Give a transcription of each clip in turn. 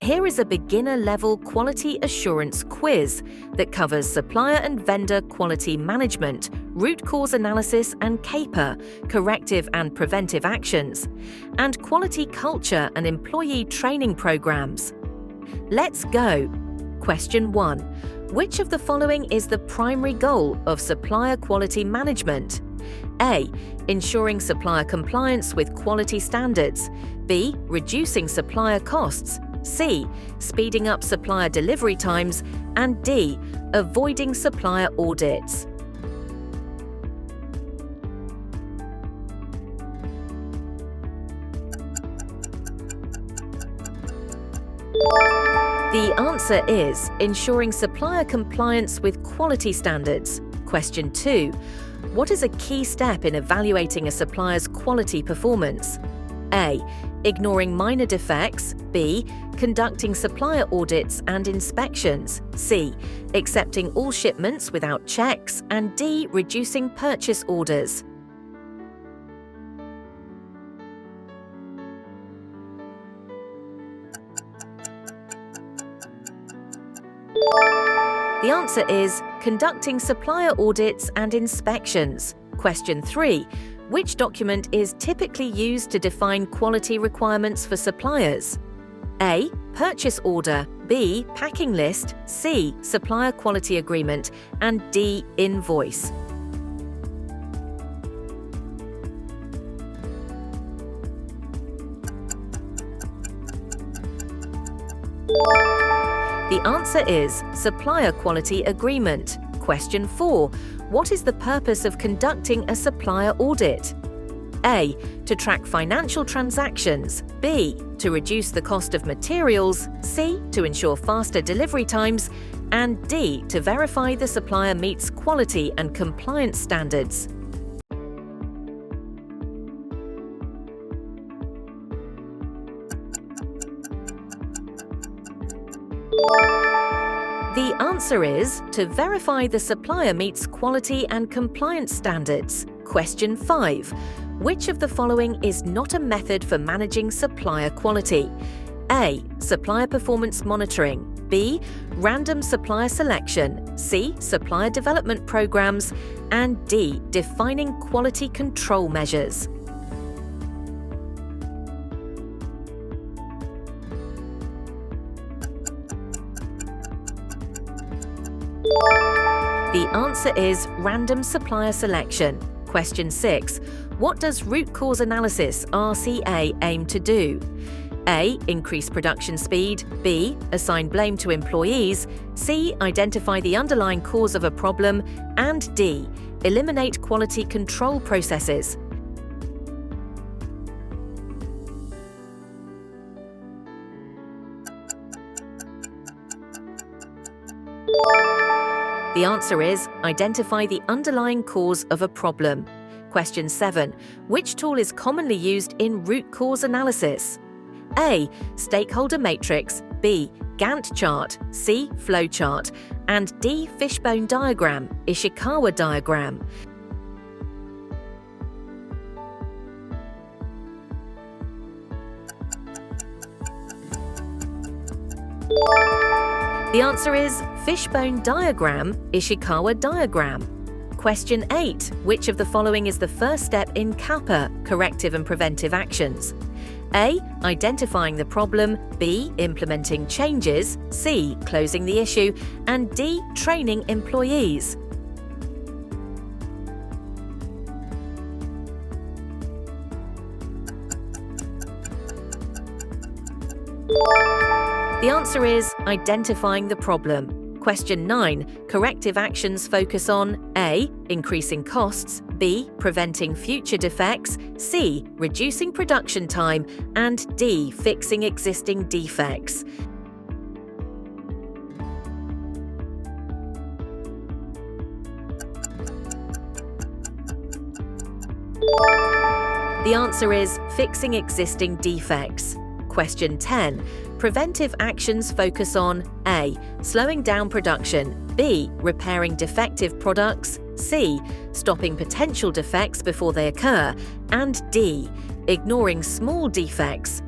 Here is a beginner-level quality assurance quiz that covers supplier and vendor quality management, root cause analysis and CAPA, corrective and preventive actions, and quality culture and employee training programs. Let's go! Question 1. Which of the following is the primary goal of supplier quality management? A. Ensuring supplier compliance with quality standards. B. Reducing supplier costs. C. Speeding up supplier delivery times. And D. Avoiding supplier audits. The answer is ensuring supplier compliance with quality standards. Question 2. What is a key step in evaluating a supplier's quality performance? A. Ignoring minor defects. B. Conducting supplier audits and inspections. C. Accepting all shipments without checks. And D. Reducing purchase orders. The answer is conducting supplier audits and inspections. Question 3. Which document is typically used to define quality requirements for suppliers? A. Purchase order. B. Packing list. C. Supplier quality agreement. And D. Invoice. The answer is supplier quality agreement. Question 4. What is the purpose of conducting a supplier audit? A. To track financial transactions. B. To reduce the cost of materials. C. To ensure faster delivery times. And D. To verify the supplier meets quality and compliance standards. The answer is to verify the supplier meets quality and compliance standards. Question 5. Which of the following is not a method for managing supplier quality? A. Supplier performance monitoring. B. Random supplier selection. C. Supplier development programs. And D. Defining quality control measures. The answer is random supplier selection. Question 6. What does root cause analysis (RCA) aim to do? A. Increase production speed. B. Assign blame to employees. C. Identify the underlying cause of a problem. And D. Eliminate quality control processes. The answer is identify the underlying cause of a problem. Question 7. Which tool is commonly used in root cause analysis? A. Stakeholder matrix. B. Gantt chart. C. Flowchart. And D. Fishbone diagram, Ishikawa diagram. The answer is fishbone diagram, Ishikawa diagram. Question 8. Which of the following is the first step in CAPA, corrective and preventive actions? A. Identifying the problem. B. Implementing changes. C. Closing the issue. And D. Training employees. The answer is identifying the problem. Question 9. Corrective actions focus on A. Increasing costs. B. Preventing future defects. C. Reducing production time. And D. Fixing existing defects. The answer is fixing existing defects. Question 10. Preventive actions focus on A. Slowing down production. B. Repairing defective products. C. Stopping potential defects before they occur. And D. Ignoring small defects.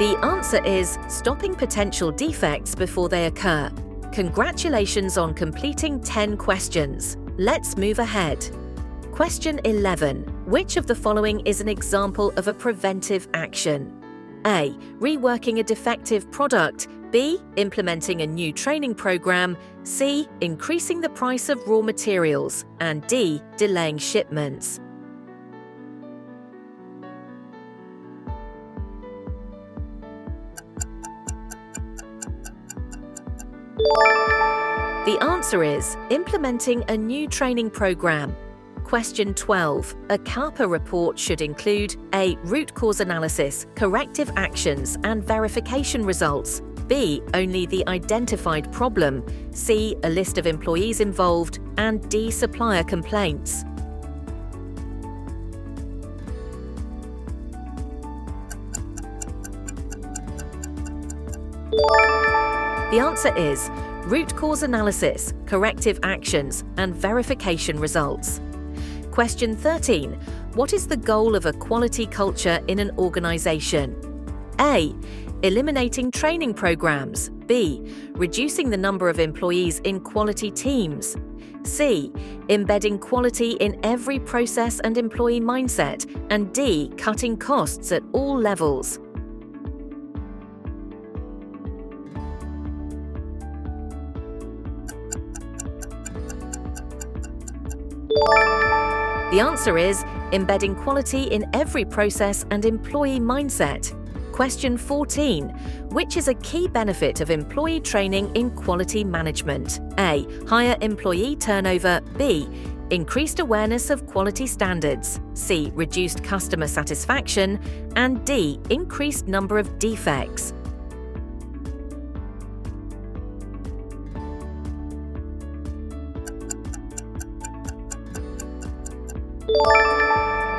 The answer is stopping potential defects before they occur. Congratulations on completing 10 questions. Let's move ahead. Question 11. Which of the following is an example of a preventive action? A. Reworking a defective product. B. Implementing a new training program. C. Increasing the price of raw materials. And D. Delaying shipments. The answer is implementing a new training program. Question 12. A CAPA report should include A. Root cause analysis, corrective actions, and verification results. B. Only the identified problem. C. A list of employees involved. And D. Supplier complaints. The answer is root cause analysis, corrective actions, and verification results. Question 13. What is the goal of a quality culture in an organization? A. Eliminating training programs. B. Reducing the number of employees in quality teams. C. Embedding quality in every process and employee mindset. And D. Cutting costs at all levels. The answer is embedding quality in every process and employee mindset. Question 14. Which is a key benefit of employee training in quality management? A. Higher employee turnover. B. Increased awareness of quality standards. C. Reduced customer satisfaction. And D. Increased number of defects.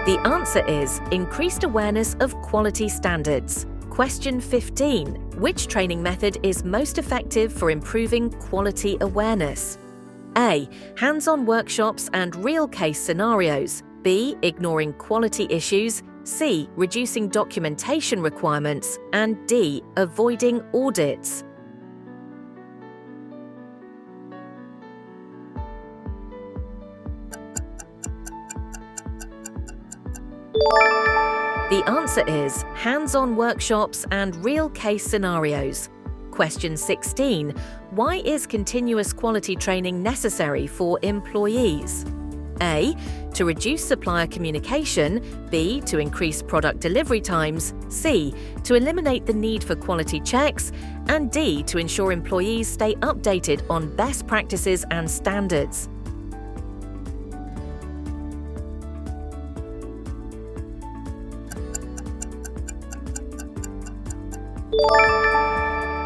The answer is increased awareness of quality standards. Question 15. Which training method is most effective for improving quality awareness? A. Hands-on workshops and real-case scenarios. B. Ignoring quality issues. C. Reducing documentation requirements. And D. Avoiding audits. The answer is hands-on workshops and real-case scenarios. Question 16. Why is continuous quality training necessary for employees? A. To reduce supplier communication. B. To increase product delivery times. C. To eliminate the need for quality checks. And D. To ensure employees stay updated on best practices and standards.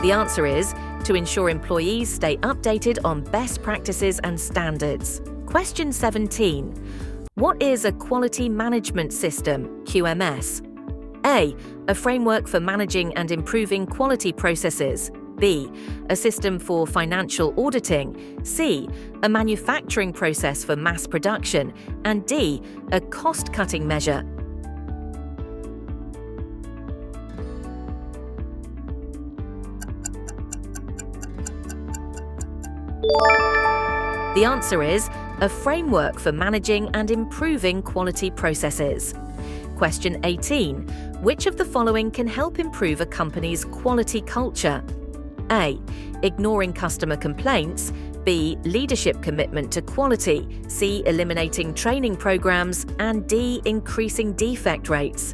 The answer is to ensure employees stay updated on best practices and standards. Question 17. What is a quality management system, QMS? A. A framework for managing and improving quality processes. B. A system for financial auditing. C. A manufacturing process for mass production. And D. A cost-cutting measure. The answer is a framework for managing and improving quality processes. Question 18. Which of the following can help improve a company's quality culture? A. Ignoring customer complaints. B. Leadership commitment to quality. C. Eliminating training programs. And D. Increasing defect rates.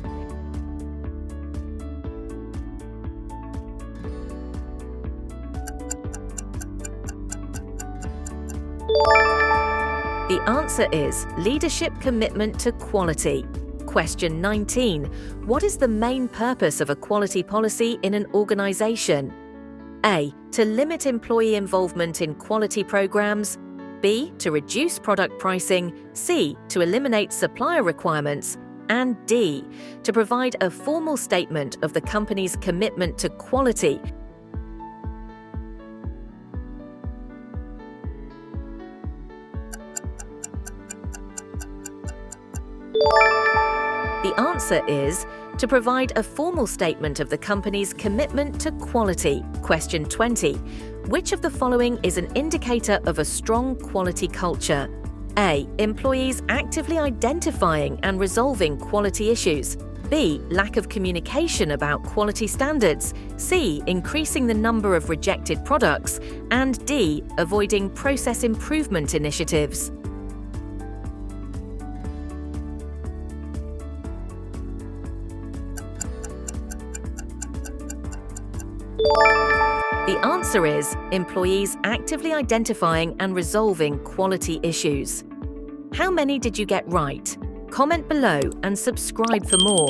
The answer is leadership commitment to quality. Question 19. What is the main purpose of a quality policy in an organization? A. To limit employee involvement in quality programs. B. To reduce product pricing. C. To eliminate supplier requirements. And D. To provide a formal statement of the company's commitment to quality. The The answer is to provide a formal statement of the company's commitment to quality. Question 20. Which of the following is an indicator of a strong quality culture? A. Employees actively identifying and resolving quality issues. B. Lack of communication about quality standards. C. Increasing the number of rejected products. And D. Avoiding process improvement initiatives. The answer is employees actively identifying and resolving quality issues. How many did you get right? Comment below and subscribe for more.